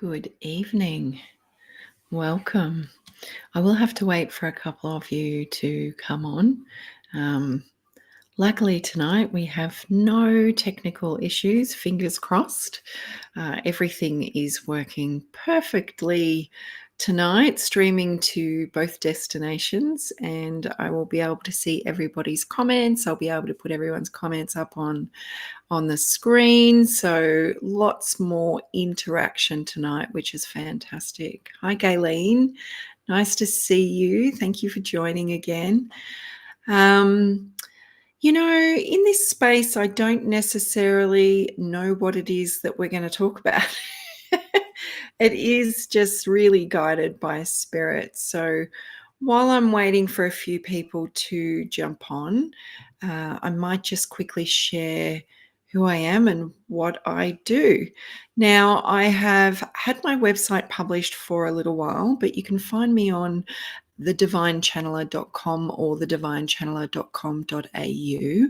Good evening. Welcome. I will have to wait for a couple of you to come on. Um, Luckily, tonight we have no technical issues, fingers crossed. Everything is working perfectly tonight, streaming to both destinations, and I will be able to see everybody's comments. I'll be able to put everyone's comments up on the screen. So lots more interaction tonight, which is fantastic. Hi, Gayleen. Nice to see you. Thank you for joining again. In this space, I don't necessarily know what it is that we're going to talk about. It is just really guided by spirit. So while I'm waiting for a few people to jump on, I might just quickly share who I am and what I do. Now, I have had my website published for a little while, but you can find me on thedivinechanneler.com or thedivinechanneler.com.au.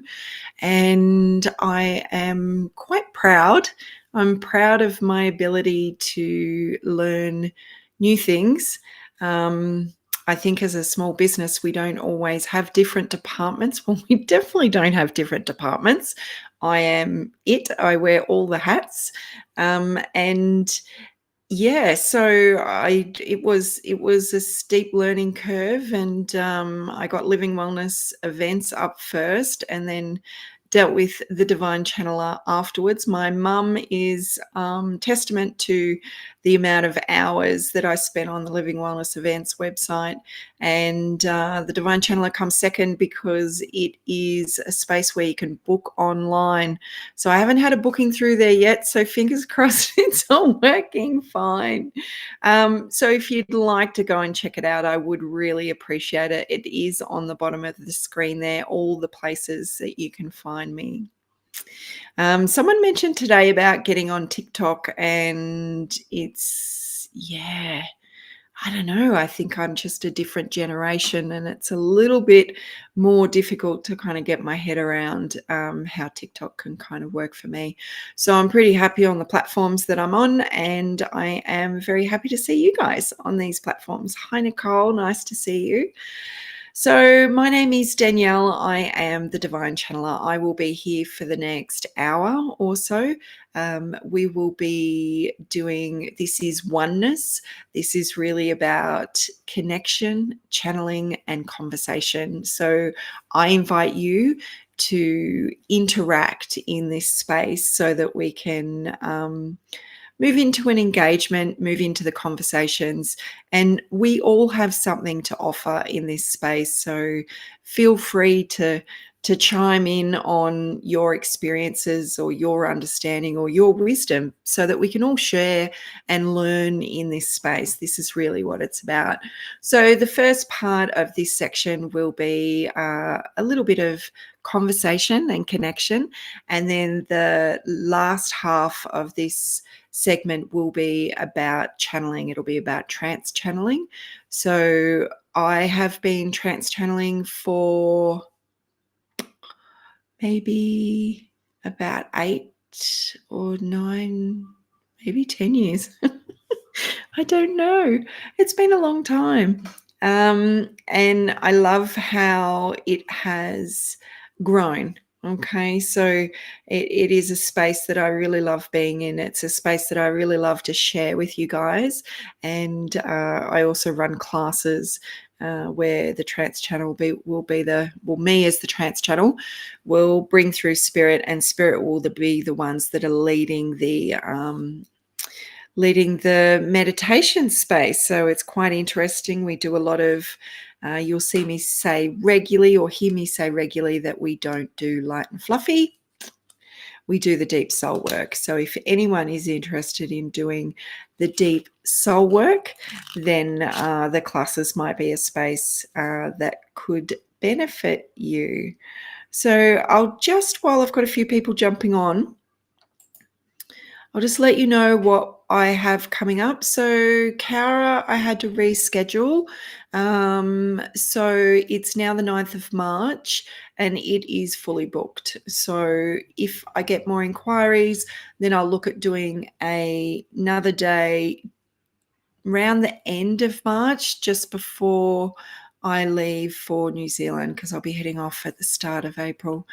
And I am quite proud. I'm proud of my ability to learn new things. I think as a small business, we don't always have different departments. Well, we definitely don't have different departments. I am it. I wear all the hats. And yeah, so it was a steep learning curve, and I got living wellness events up first, and then dealt with the divine channeler afterwards. My mum is testament to the amount of hours that I spent on the Living Wellness Events website, and the divine channeler comes second because it is a space where you can book online. So I haven't had a booking through there yet, so fingers crossed it's all working fine. So if you'd like to go and check it out, I would really appreciate it. It is on the bottom of the screen there, all the places that you can find me. Someone mentioned today about getting on TikTok, and I don't know. I think I'm just a different generation, and it's a little bit more difficult to kind of get my head around how TikTok can kind of work for me. So I'm pretty happy on the platforms that I'm on, and I am very happy to see you guys on these platforms. Hi, Nicole. Nice to see you. So my name is Danielle. I am the Divine Channeler. I will be here for the next hour or so. We will be doing, this is Oneness. This is really about connection, channeling, and conversation. So I invite you to interact in this space so that we can move into an engagement, move into the conversations, and we all have something to offer in this space. So feel free to chime in on your experiences or your understanding or your wisdom so that we can all share and learn in this space. This is really what it's about. So the first part of this section will be a little bit of conversation and connection, and then the last half of this segment will be about channeling. It'll be about trance channeling. So I have been trance channeling for maybe about 8 or 9, maybe 10 years. I don't know. It's been a long time. And I love how it has grown. Okay, so it is a space that I really love being in. It's a space that I really love to share with you guys. And I also run classes where the trance channel me as the trance channel will bring through spirit, and spirit will be the ones that are leading the meditation space. So it's quite interesting. We do a lot of, you'll see me say regularly or hear me say regularly that we don't do light and fluffy. We do the deep soul work. So if anyone is interested in doing the deep soul work, then the classes might be a space that could benefit you. So while I've got a few people jumping on, I'll just let you know what I have coming up. So Cara, I had to reschedule. So it's now the 9th of March and it is fully booked. So if I get more inquiries, then I'll look at doing another day around the end of March, just before I leave for New Zealand, because I'll be heading off at the start of April.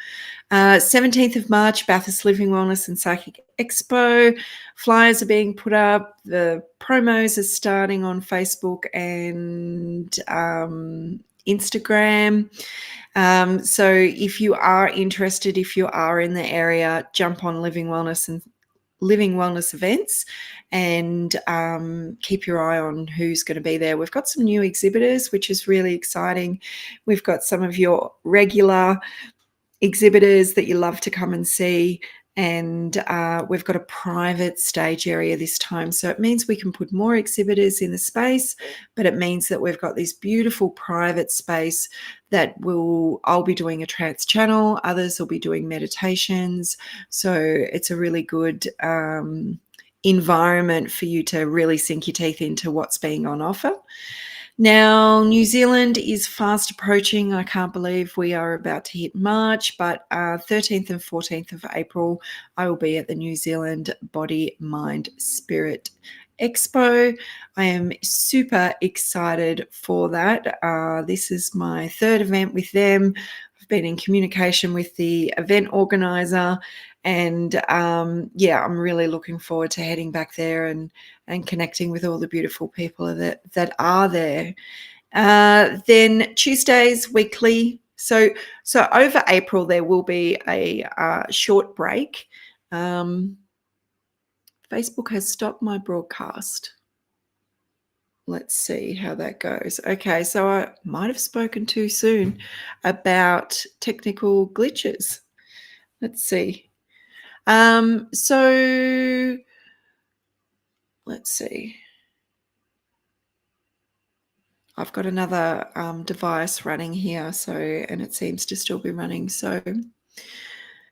17th of March, Bathurst Living Wellness and Psychic Expo. Flyers are being put up. The promos are starting on Facebook and Instagram. So if you are interested, if you are in the area, jump on Living Wellness events and keep your eye on who's going to be there. We've got some new exhibitors, which is really exciting. We've got some of your regular exhibitors that you love to come and see. And we've got a private stage area this time. So it means we can put more exhibitors in the space, but it means that we've got this beautiful private space that I'll be doing a trance channel. Others will be doing meditations. So it's a really good environment for you to really sink your teeth into what's being on offer. Now, New Zealand is fast approaching. I can't believe we are about to hit March, but 13th and 14th of April, I will be at the New Zealand Body, Mind, Spirit Expo. I am super excited for that. This is my third event with them. I've been in communication with the event organizer, and yeah, I'm really looking forward to heading back there and connecting with all the beautiful people that are there. Then Tuesdays weekly. So over April there will be a short break. Facebook has stopped my broadcast. Let's see how that goes. Okay, so I might have spoken too soon about technical glitches. Let's see. So let's see. I've got another device running here, and it seems to still be running. So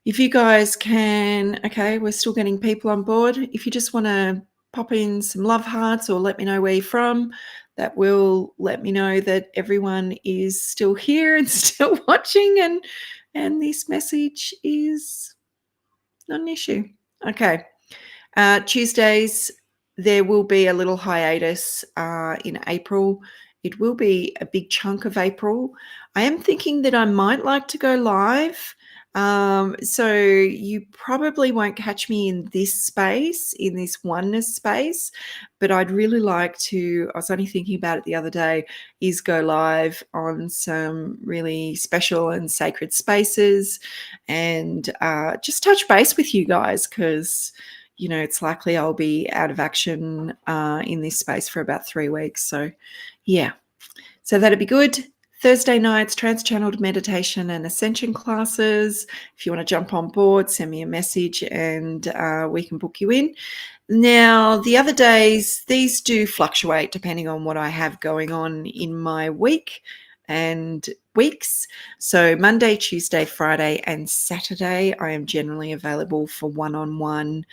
if you guys can, okay, we're still getting people on board. If you just want to pop in some love hearts or let me know where you're from, that will let me know that everyone is still here and still watching, and this message is not an issue. Okay. Tuesdays, there will be a little hiatus in April. It will be a big chunk of April. I am thinking that I might like to go live. So you probably won't catch me in this space, in this oneness space, but I'd really like to, I was only thinking about it the other day, is go live on some really special and sacred spaces and just touch base with you guys, because it's likely I'll be out of action in this space for about 3 weeks. So, yeah. So that'd be good. Thursday nights, trans-channeled meditation and ascension classes. If you want to jump on board, send me a message and we can book you in. Now, the other days, these do fluctuate depending on what I have going on in my week and weeks. So Monday, Tuesday, Friday, and Saturday, I am generally available for one-on-one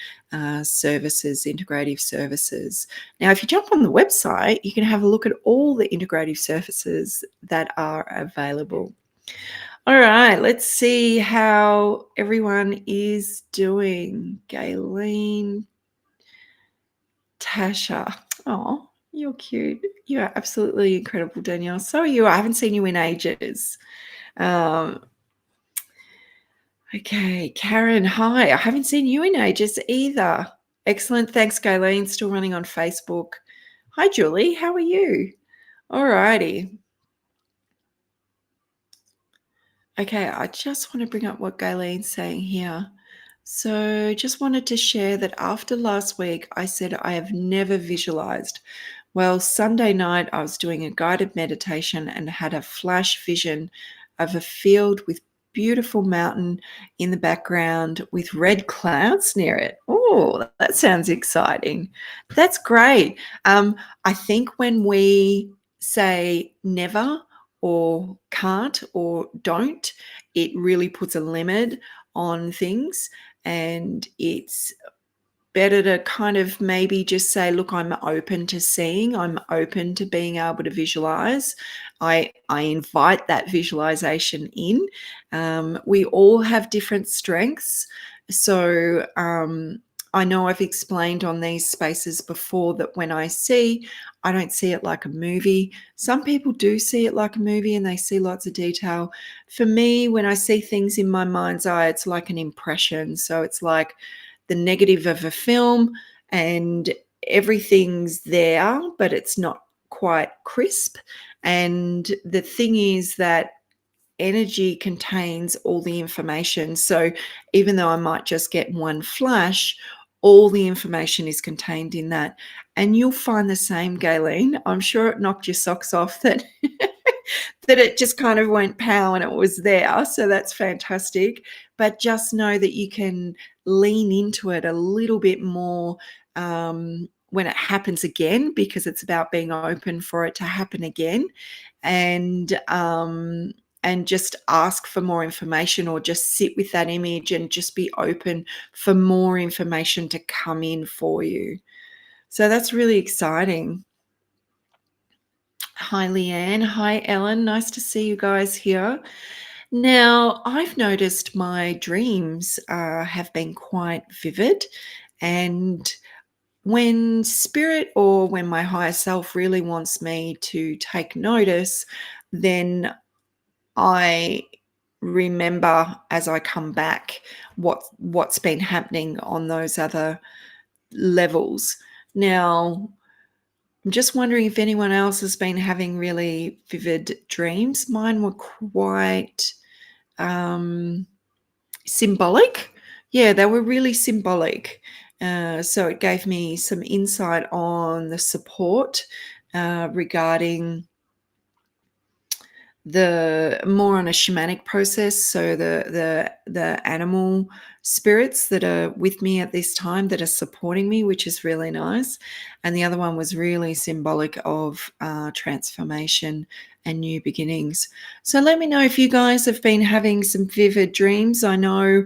services, integrative services. Now, if you jump on the website, you can have a look at all the integrative services that are available. All right, let's see how everyone is doing. Gayleen, Tasha. Oh, you're cute. You are absolutely incredible, Danielle. So are you. I haven't seen you in ages. Okay, Karen, hi. I haven't seen you in ages either. Excellent. Thanks, Gayleen. Still running on Facebook. Hi, Julie. How are you? All righty. Okay, I just want to bring up what Gayleen's saying here. So just wanted to share that after last week, I said I have never visualized. Well, Sunday night, I was doing a guided meditation and had a flash vision of a field with beautiful mountain in the background with red clouds near it. Oh, that sounds exciting. That's great. I think when we say never or can't or don't, it really puts a limit on things, and it's better to kind of maybe just say, look, I'm open to seeing, I'm open to being able to visualize. I invite that visualization in. We all have different strengths. So I know I've explained on these spaces before that when I see, I don't see it like a movie. Some people do see it like a movie and they see lots of detail. For me, when I see things in my mind's eye, it's like an impression. So it's like the negative of a film, and everything's there, but it's not quite crisp. And the thing is that energy contains all the information. So even though I might just get one flash, all the information is contained in that. And you'll find the same, Gayleen. I'm sure it knocked your socks off that that it just kind of went pow and it was there. So that's fantastic. But just know that you can lean into it a little bit more when it happens again, because it's about being open for it to happen again. And just ask for more information, or just sit with that image and just be open for more information to come in for you. So that's really exciting. Hi, Leanne. Hi, Ellen. Nice to see you guys here. Now, I've noticed my dreams have been quite vivid, and when spirit or when my higher self really wants me to take notice, then I remember as I come back what's been happening on those other levels. Now, I'm just wondering if anyone else has been having really vivid dreams. Mine were quite symbolic. Yeah, they were really symbolic. So it gave me some insight on the support regarding the more on a shamanic process. So the animal spirits that are with me at this time that are supporting me, which is really nice. And the other one was really symbolic of transformation and new beginnings. So let me know if you guys have been having some vivid dreams. I know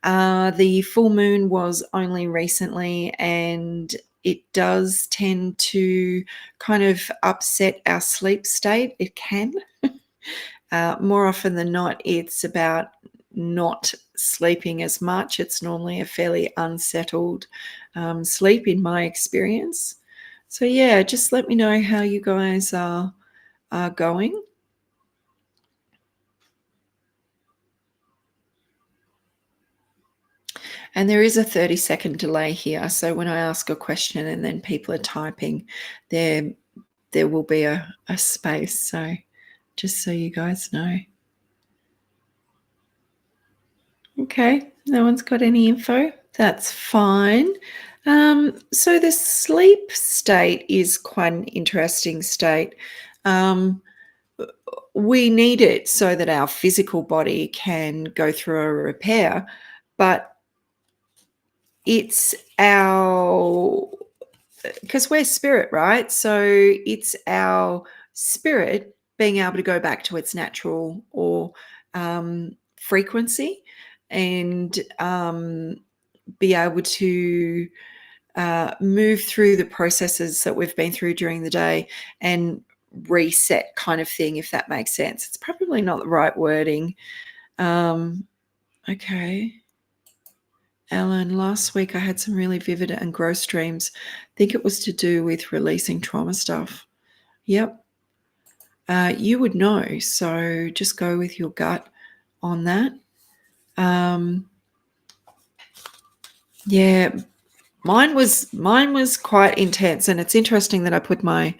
the full moon was only recently, and it does tend to kind of upset our sleep state. It can. More often than not, it's about not sleeping as much. It's normally a fairly unsettled sleep in my experience. So yeah, just let me know how you guys are going. And there is a 30-second delay here. So when I ask a question and then people are typing, there will be a space. So just so you guys know. Okay, no one's got any info. That's fine. So the sleep state is quite an interesting state. We need it so that our physical body can go through a repair, but it's because we're spirit, right? So it's our spirit being able to go back to its natural or frequency, and be able to move through the processes that we've been through during the day and reset, kind of thing, if that makes sense. It's probably not the right wording. Okay. Ellen, last week I had some really vivid and gross dreams. I think it was to do with releasing trauma stuff. Yep. You would know, so just go with your gut on that. Yeah, mine was quite intense, and it's interesting that I put my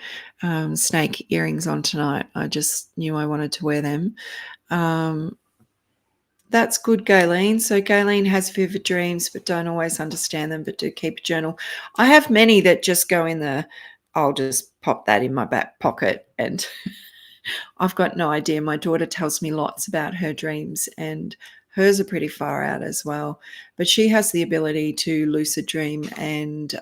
snake earrings on tonight. I just knew I wanted to wear them. That's good, Gayleen. So Gayleen has vivid dreams but don't always understand them, but do keep a journal. I have many that just go in I'll just pop that in my back pocket, and I've got no idea. My daughter tells me lots about her dreams, and hers are pretty far out as well. But she has the ability to lucid dream and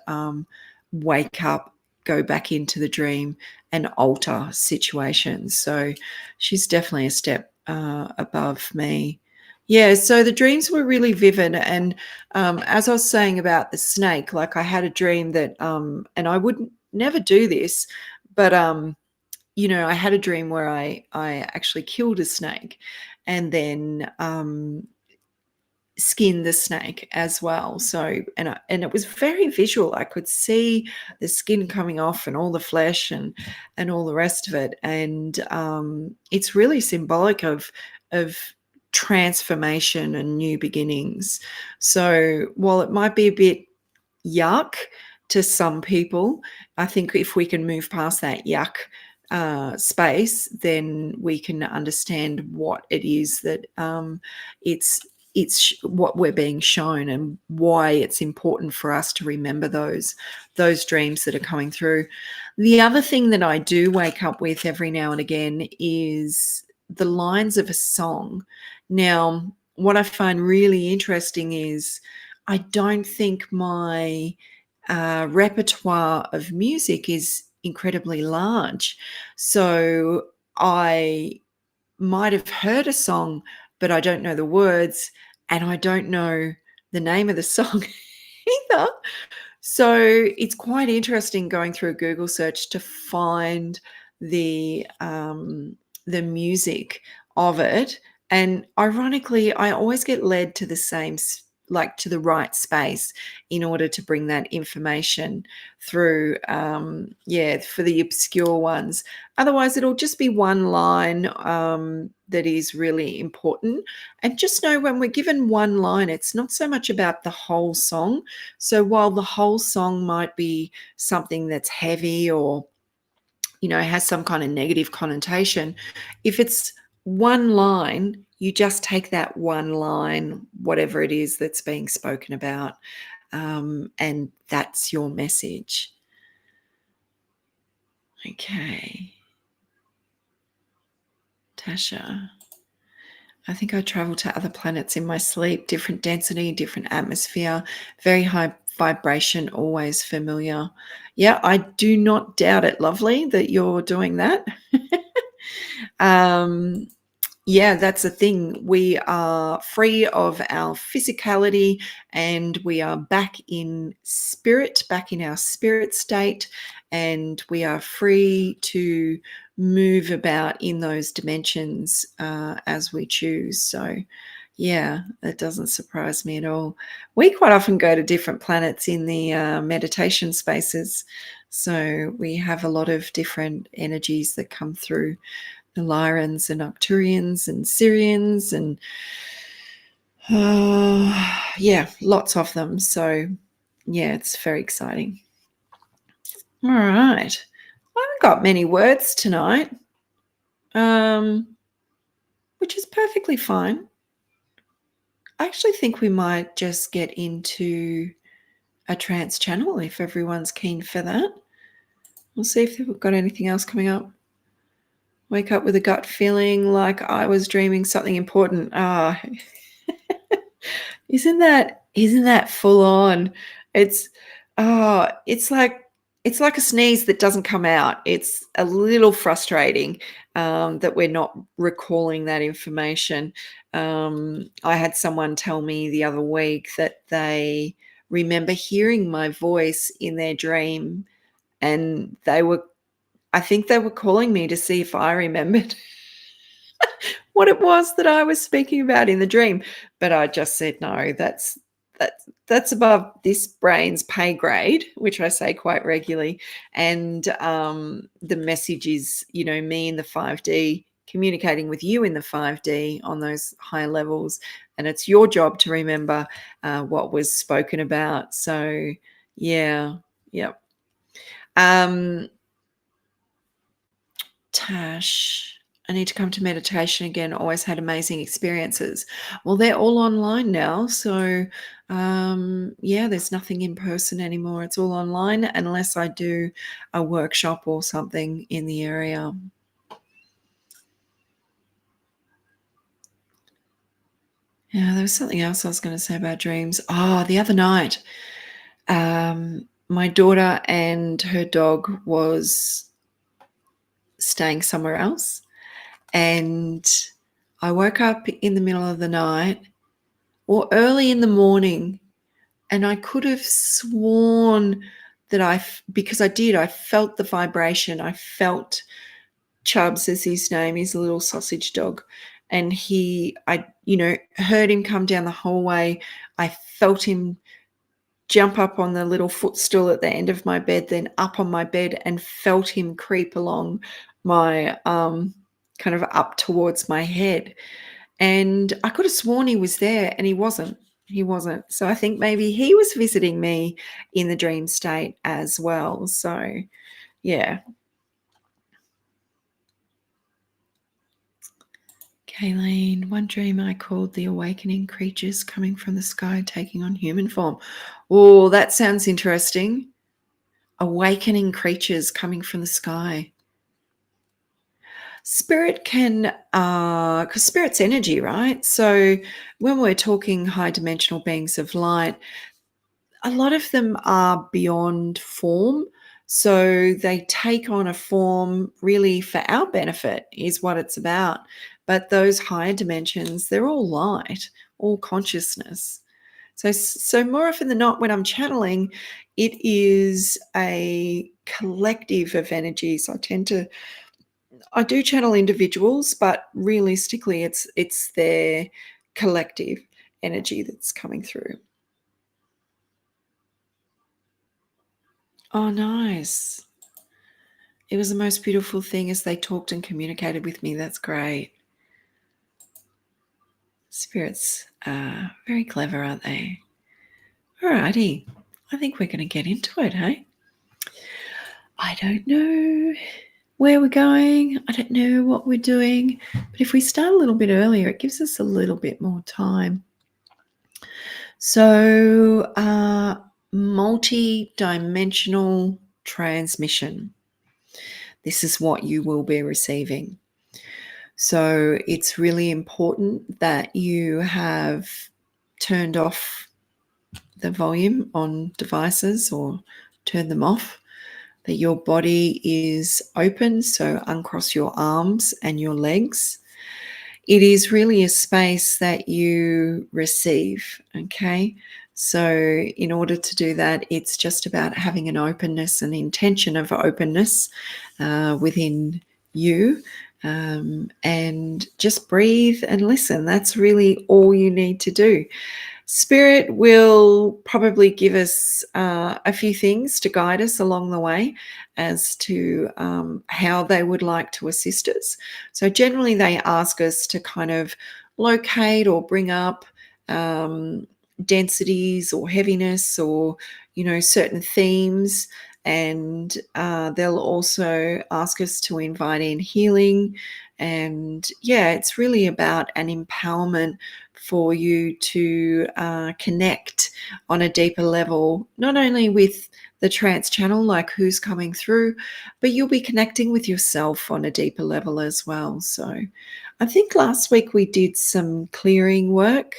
wake up, go back into the dream, and alter situations. So she's definitely a step above me. Yeah, so the dreams were really vivid, and as I was saying about the snake, like I had a dream that, and I would never do this, but I had a dream where I actually killed a snake, and then skinned the snake as well. So and it was very visual. I could see the skin coming off and all the flesh and all the rest of it. And it's really symbolic of transformation and new beginnings. So while it might be a bit yuck to some people, I think if we can move past that yuck space, then we can understand what it is that it's what we're being shown and why it's important for us to remember those dreams that are coming through. The other thing that I do wake up with every now and again is the lines of a song. Now, what I find really interesting is I don't think my repertoire of music is incredibly large. So I might have heard a song, but I don't know the words and I don't know the name of the song either. So it's quite interesting going through a Google search to find the music of it. And ironically, I always get led to the like to the right space in order to bring that information through. Yeah, for the obscure ones. Otherwise, it'll just be one line that is really important. And just know when we're given one line, it's not so much about the whole song. So while the whole song might be something that's heavy or, has some kind of negative connotation, if it's one line, you just take that one line, whatever it is that's being spoken about, and that's your message. Okay. Tasha. I think I travel to other planets in my sleep, different density, different atmosphere, very high vibration, always familiar. Yeah, I do not doubt it, lovely, that you're doing that. um, yeah, that's the thing. We are free of our physicality and we are back in spirit, back in our spirit state, and we are free to move about in those dimensions as we choose. So, yeah, that doesn't surprise me at all. We quite often go to different planets in the meditation spaces. So, we have a lot of different energies that come through the Lyrans and Arcturians and Syrians and yeah, lots of them. So yeah, it's very exciting. All right. I haven't got many words tonight, which is perfectly fine. I actually think we might just get into a trance channel if everyone's keen for that. We'll see if we've got anything else coming up. Wake up with a gut feeling like I was dreaming something important. Isn't that full on? It's it's like a sneeze that doesn't come out. It's a little frustrating that we're not recalling that information. I had someone tell me the other week that they remember hearing my voice in their dream, and I think they were calling me to see if I remembered what it was that I was speaking about in the dream. But I just said, no, that's above this brain's pay grade, which I say quite regularly. And the message is, me in the 5D communicating with you in the 5D on those high levels. And it's your job to remember what was spoken about. So, yeah, yep. Tash, I need to come to meditation again. Always had amazing experiences. Well, they're all online now. So, yeah, there's nothing in person anymore. It's all online unless I do a workshop or something in the area. Yeah, there was something else I was going to say about dreams. Oh, the other night, my daughter and her dog was staying somewhere else. And I woke up in the middle of the night or early in the morning, and I could have sworn that because I felt the vibration. I felt Chubbs, as his name, is a little sausage dog. And I heard him come down the hallway. I felt him jump up on the little footstool at the end of my bed, then up on my bed, and felt him creep along my kind of up towards my head. And I could have sworn he was there, and he wasn't. He wasn't. So I think maybe he was visiting me in the dream state as well. So, yeah. Kayleen, one dream I called the awakening creatures coming from the sky taking on human form. Oh, that sounds interesting. Awakening creatures coming from the sky. Spirit can, because spirit's energy, right? So when we're talking high dimensional beings of light, a lot of them are beyond form. So they take on a form really for our benefit, is what it's about. But those higher dimensions, they're all light, all consciousness. So more often than not, when I'm channeling, it is a collective of energies. I do channel individuals, but realistically, it's their collective energy that's coming through. Oh, nice. It was the most beautiful thing as they talked and communicated with me. That's great. Spirits are very clever, aren't they? Alrighty. I think we're going to get into it, hey? I don't know where we're going. I don't know what we're doing. But if we start a little bit earlier, it gives us a little bit more time. So, multi-dimensional transmission. This is what you will be receiving. So it's really important that you have turned off the volume on devices or turn them off, that your body is open, so uncross your arms and your legs. It is really a space that you receive, okay? So in order to do that, it's just about having an openness, an intention of openness within you, and just breathe and listen. That's really all you need to do. Spirit will probably give us a few things to guide us along the way as to how they would like to assist us. So generally they ask us to kind of locate or bring up densities or heaviness or, certain themes. And they'll also ask us to invite in healing. And yeah, it's really about an empowerment for you to connect on a deeper level, not only with the trance channel, like who's coming through, but you'll be connecting with yourself on a deeper level as well. So I think last week we did some clearing work.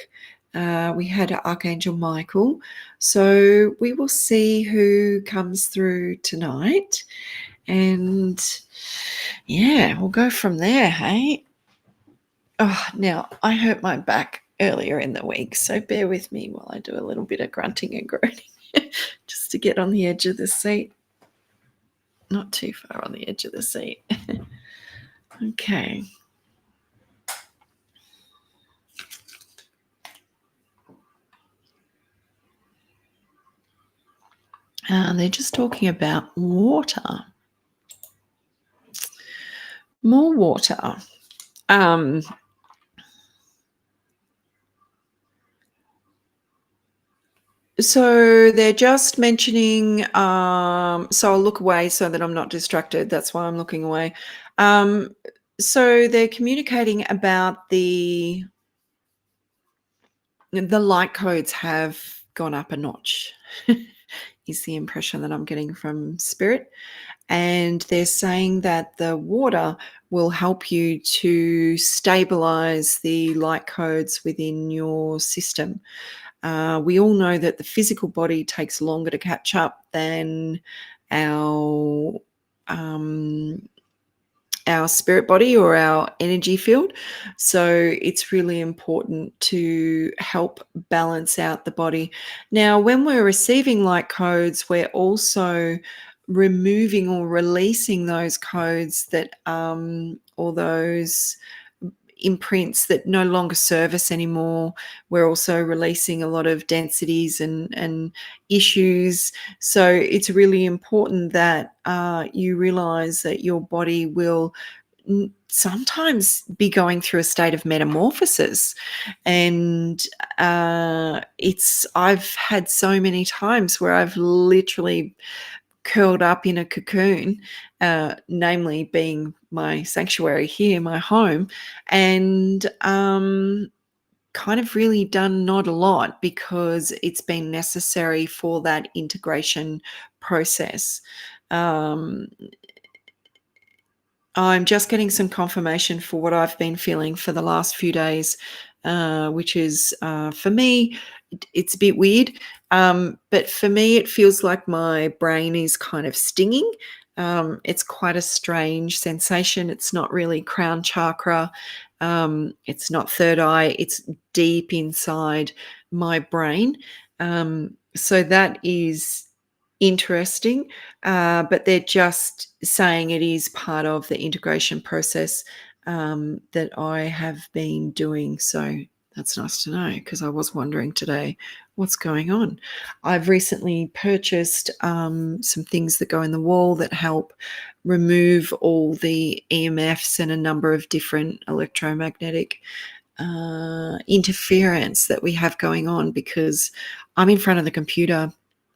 We had Archangel Michael. So we will see who comes through tonight. And yeah, we'll go from there, hey? Oh, now I hurt my back earlier in the week, so bear with me while I do a little bit of grunting and groaning just to get on the edge of the seat. Not too far on the edge of the seat. Okay. They're just talking about water. More water. So they're just mentioning, so I'll look away so that I'm not distracted. That's why I'm looking away. So they're communicating about the light codes have gone up a notch, is the impression that I'm getting from Spirit. And they're saying that the water will help you to stabilize the light codes within your system. We all know that the physical body takes longer to catch up than our our spirit body or our energy field. So it's really important to help balance out the body. Now, when we're receiving light codes, we're also removing or releasing those codes that or those imprints that no longer serve us anymore. We're also releasing a lot of densities and issues. So it's really important that you realize that your body will sometimes be going through a state of metamorphosis. And it's I've had so many times where I've literally curled up in a cocoon, namely being my sanctuary here, my home, and kind of really done not a lot because it's been necessary for that integration process. Um, I'm just getting some confirmation for what I've been feeling for the last few days, which is for me, it's a bit weird. But for me, it feels like my brain is kind of stinging. It's quite a strange sensation. It's not really crown chakra. It's not third eye. It's deep inside my brain. So that is interesting, but they're just saying it is part of the integration process that I have been doing. So that's nice to know because I was wondering today what's going on. I've recently purchased some things that go in the wall that help remove all the EMFs and a number of different electromagnetic interference that we have going on because I'm in front of the computer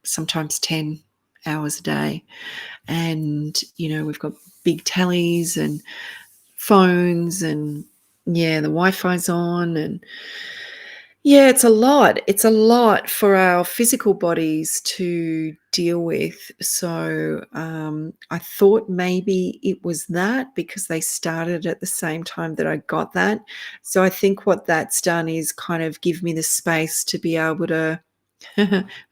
sometimes 10 hours a day. And, we've got big tellies and phones and, yeah, the Wi-Fi's on. And, yeah, it's a lot. It's a lot for our physical bodies to deal with. So I thought maybe it was that because they started at the same time that I got that. So I think what that's done is kind of give me the space to be able to.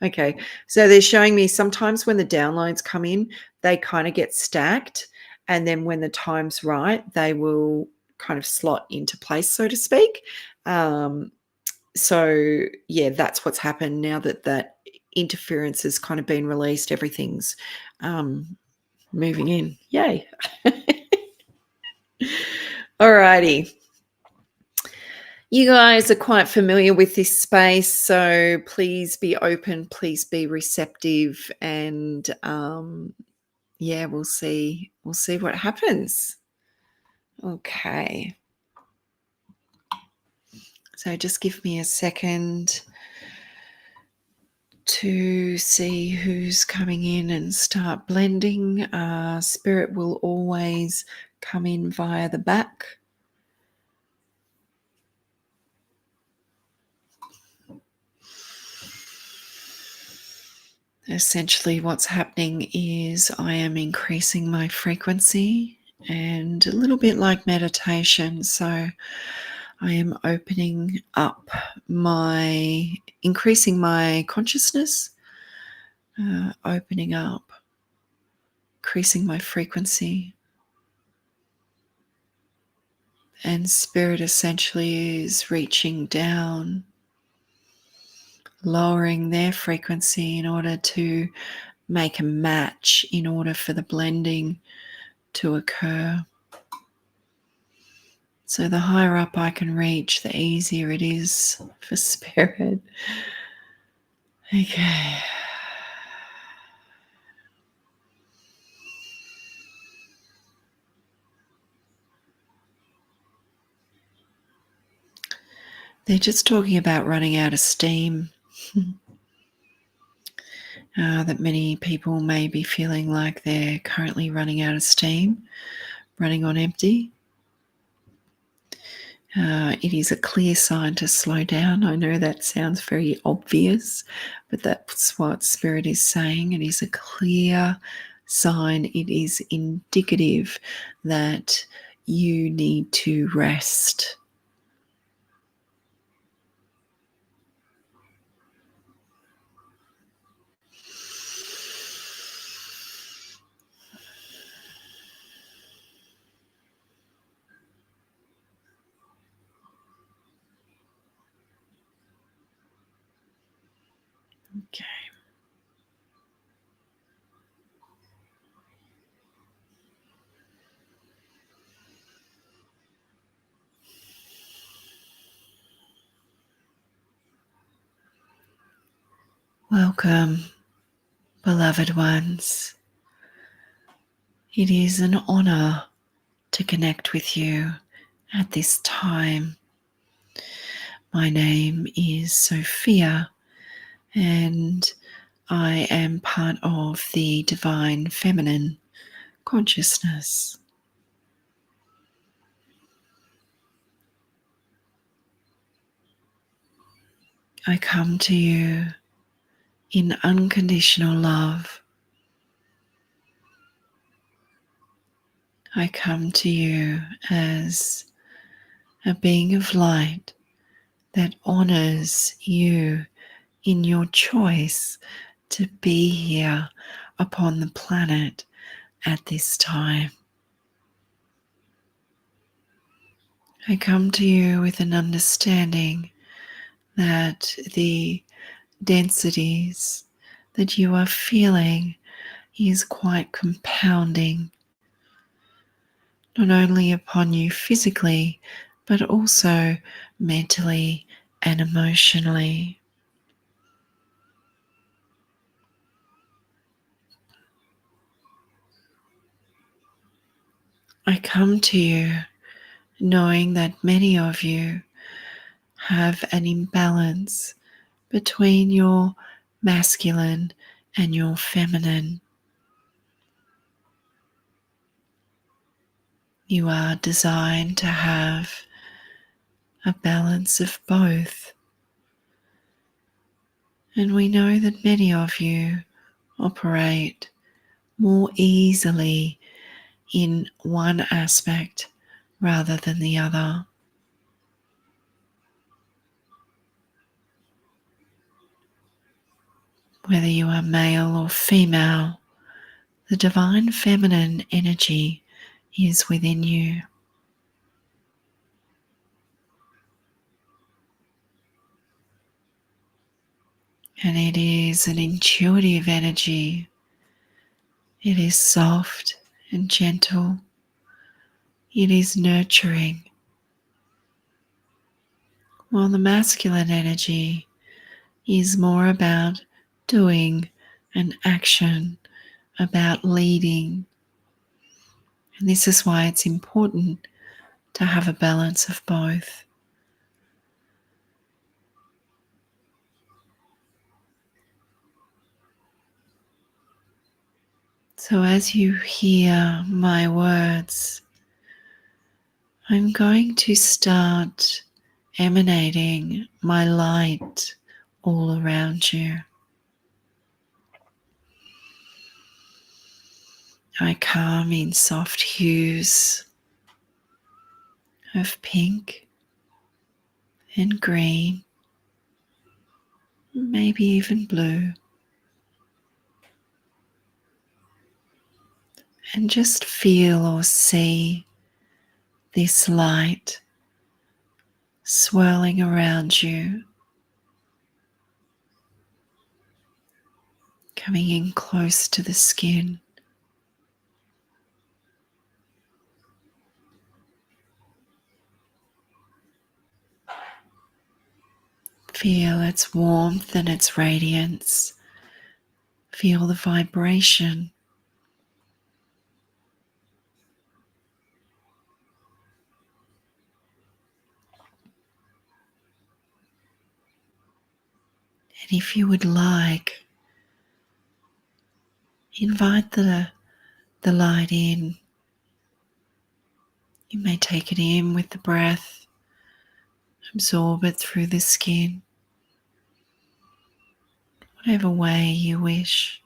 Okay. So they're showing me sometimes when the downloads come in, they kind of get stacked. And then when the time's right, they will kind of slot into place, so to speak. Um, so yeah, that's what's happened now that that interference has kind of been released. Everything's moving in. Yay. All righty. You guys are quite familiar with this space, so please be open, please be receptive, and yeah, we'll see. We'll see what happens. Okay. So just give me a second to see who's coming in and start blending. Spirit will always come in via the back. Essentially, what's happening is I am increasing my frequency and a little bit like meditation. So I am opening up increasing my consciousness, opening up, increasing my frequency. And spirit essentially is reaching down, lowering their frequency in order to make a match, in order for the blending to occur. So the higher up I can reach, the easier it is for spirit. Okay. They're just talking about running out of steam. That many people may be feeling like they're currently running out of steam, running on empty. It is a clear sign to slow down. I know that sounds very obvious, but that's what Spirit is saying. It is a clear sign. It is indicative that you need to rest. Okay. Welcome, beloved ones. It is an honor to connect with you at this time. My name is Sophia, and I am part of the Divine Feminine Consciousness. I come to you in unconditional love. I come to you as a being of light that honors you in your choice to be here upon the planet at this time. I come to you with an understanding that the densities that you are feeling is quite compounding, not only upon you physically, but also mentally and emotionally. I come to you knowing that many of you have an imbalance between your masculine and your feminine. You are designed to have a balance of both. And we know that many of you operate more easily in one aspect rather than the other. Whether you are male or female, the divine feminine energy is within you. And it is an intuitive energy. It is soft and gentle. It is nurturing. While the masculine energy is more about doing and action, about leading. And this is why it's important to have a balance of both. So as you hear my words, I'm going to start emanating my light all around you. I come in soft hues of pink and green, maybe even blue. And just feel or see this light swirling around you, coming in close to the skin. Feel its warmth and its radiance. Feel the vibration. And if you would like, invite the light in. You may take it in with the breath, absorb it through the skin, whatever way you wish.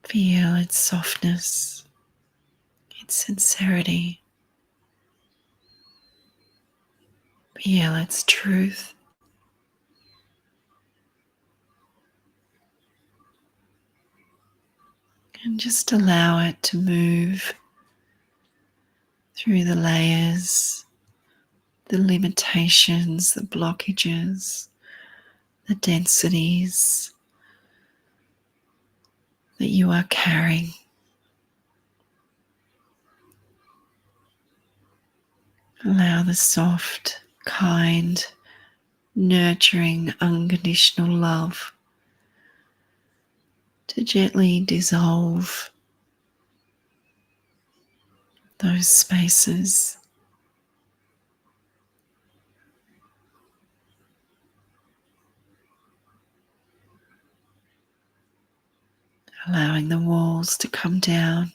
Feel its softness, its sincerity. Feel its truth. And just allow it to move through the layers, the limitations, the blockages, the densities that you are carrying. Allow the soft, kind, nurturing, unconditional love to gently dissolve those spaces. Allowing the walls to come down,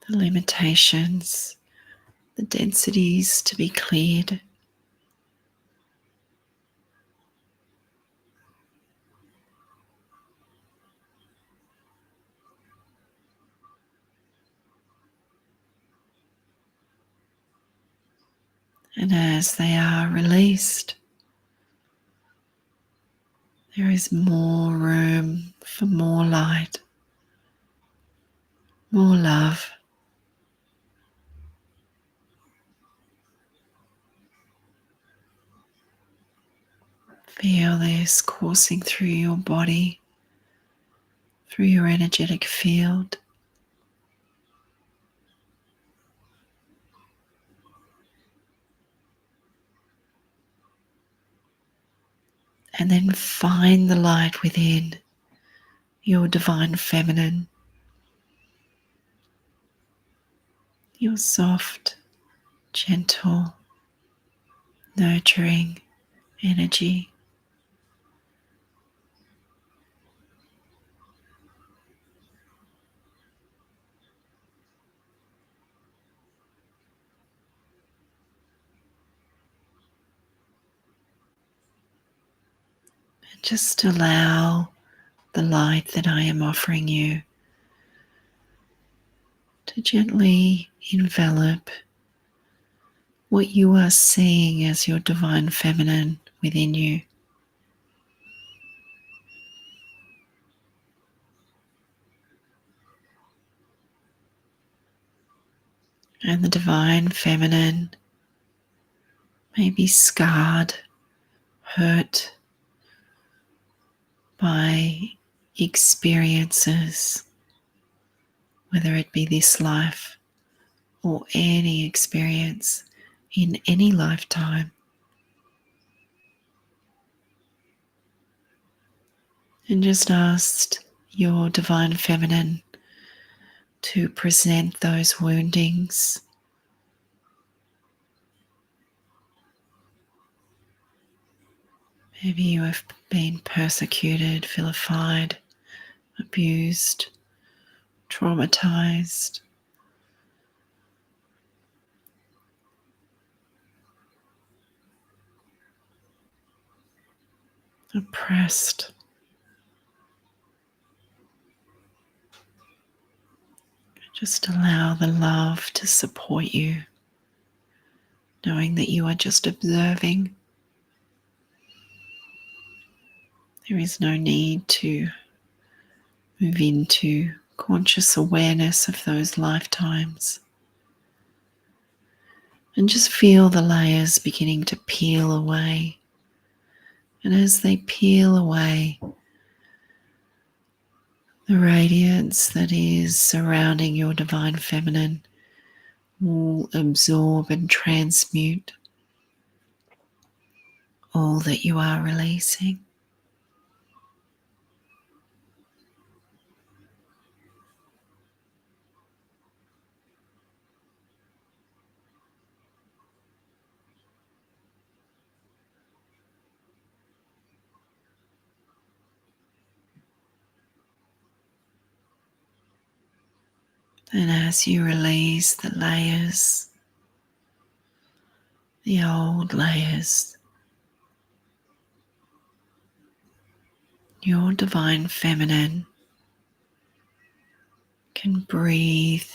the limitations, the densities to be cleared. And as they are released, there is more room for more light, more love. Feel this coursing through your body, through your energetic field. And then find the light within, your divine feminine, your soft, gentle, nurturing energy. And just allow the light that I am offering you to gently envelop what you are seeing as your divine feminine within you. And the divine feminine may be scarred, hurt by experiences, whether it be this life or any experience in any lifetime. And just ask your divine feminine to present those woundings. Maybe you have been persecuted, vilified, abused, traumatized, oppressed. Just allow the love to support you, knowing that you are just observing. There is no need to move into conscious awareness of those lifetimes. And just feel the layers beginning to peel away. And as they peel away, the radiance that is surrounding your divine feminine will absorb and transmute all that you are releasing. And as you release the layers, the old layers, your divine feminine can breathe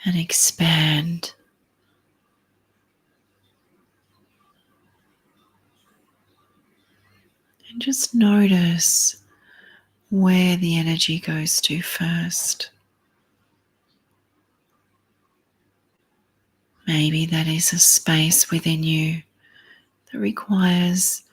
and expand. And just notice where the energy goes to first. Maybe that is a space within you that requires